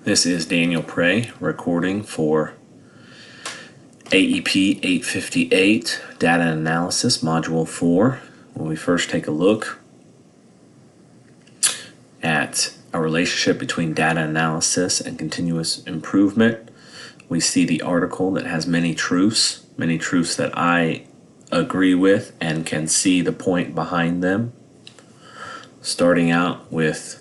This is Daniel Prey recording for AEP 858 Data Analysis Module 4. When we first take a look at a relationship between data analysis and continuous improvement, we see the article that has many truths that I agree with and can see the point behind them. Starting out with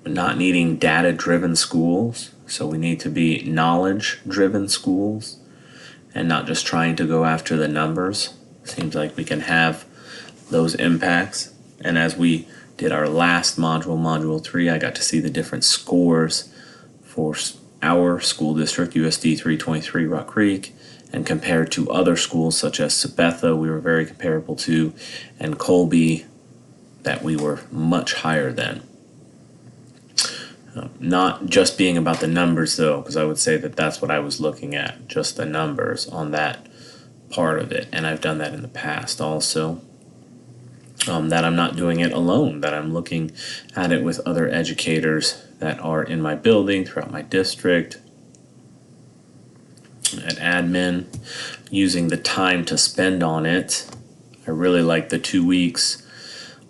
not needing data-driven schools, so we need to be knowledge-driven schools and not just trying to go after the numbers. Seems like we can have those impacts. And as we did our last module, Module 3, I got to see the different scores for our school district, USD 323 Rock Creek, and compared to other schools such as Sabetha, we were very comparable to, and Colby, that we were much higher than. Not just being about the numbers though, because I would say that that's what I was looking at, just the numbers on that part of it. And I've done that in the past also. That I'm not doing it alone, that I'm looking at it with other educators that are in my building, throughout my district, at admin, using the time to spend on it. I really like the 2 weeks,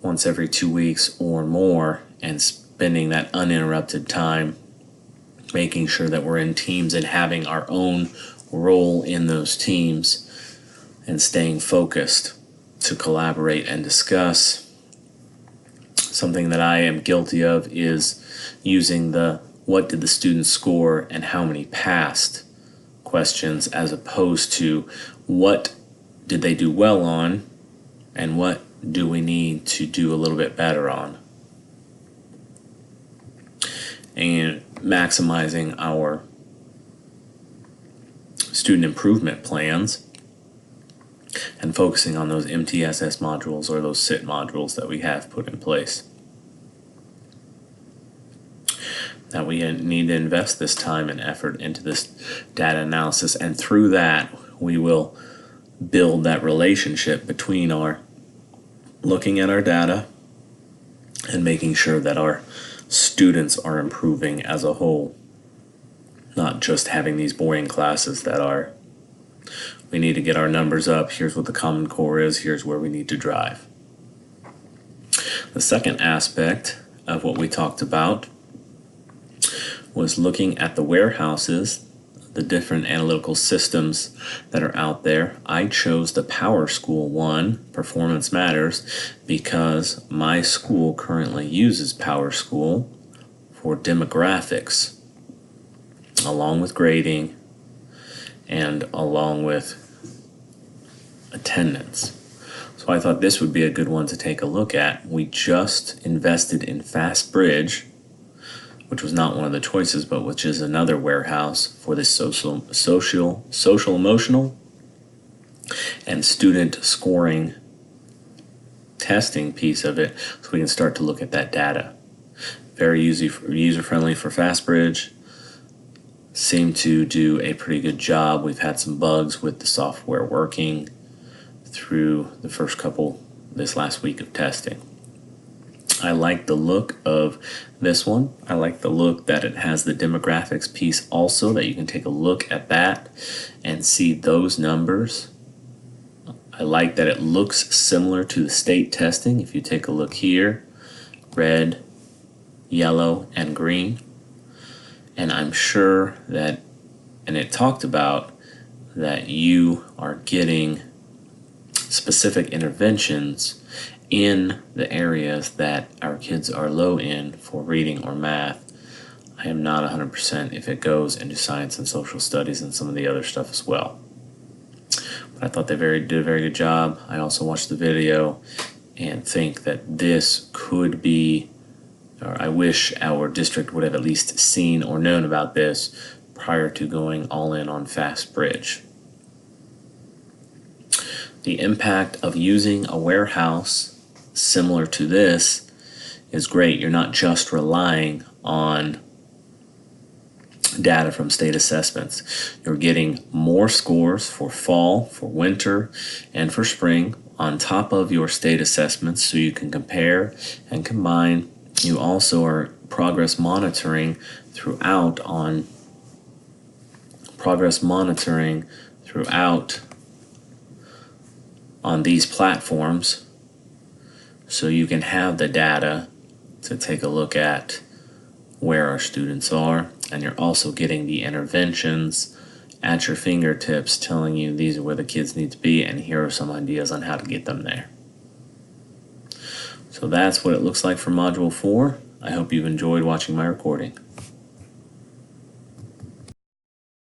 once every 2 weeks or more, and spending that uninterrupted time, making sure that we're in teams and having our own role in those teams and staying focused to collaborate and discuss. Something that I am guilty of is using the what did the students score and how many passed questions, as opposed to what did they do well on and what do we need to do a little bit better on, and maximizing our student improvement plans and focusing on those MTSS modules or those SIT modules that we have put in place. That we need to invest this time and effort into this data analysis, and through that we will build that relationship between our looking at our data and making sure that our students are improving as a whole, not just having these boring classes that are, we need to get our numbers up, here's what the Common Core is, here's where we need to drive. The second aspect of what we talked about was looking at the warehouses, the different analytical systems that are out there. I chose the Power School one, Performance Matters, because my school currently uses Power School for demographics, along with grading and along with attendance. So I thought this would be a good one to take a look at. We just invested in Fast Bridge, which was not one of the choices, but which is another warehouse for this social, emotional, and student scoring testing piece of it, so we can start to look at that data. Very user-friendly for FastBridge. Seem to do a pretty good job. We've had some bugs with the software working through the first couple, this last week of testing. I like the look of this one. I like the look that it has the demographics piece also, that you can take a look at that and see those numbers. I like that it looks similar to the state testing. If you take a look here, red, yellow, and green. And I'm sure that, and it talked about that you are getting specific interventions in the areas that our kids are low in for reading or math. I am not 100% if it goes into science and social studies and some of the other stuff as well. But I thought they did a very good job. I also watched the video and think that this could be, or I wish our district would have at least seen or known about this prior to going all in on Fast Bridge. The impact of using a warehouse similar to this is great. You're not just relying on data from state assessments. You're getting more scores for fall, for winter, and for spring on top of your state assessments, so you can compare and combine You also are progress monitoring throughout on these platforms, so you can have the data to take a look at where our students are, and you're also getting the interventions at your fingertips telling you these are where the kids need to be and here are some ideas on how to get them there. So that's what it looks like for Module 4. I hope you've enjoyed watching my recording.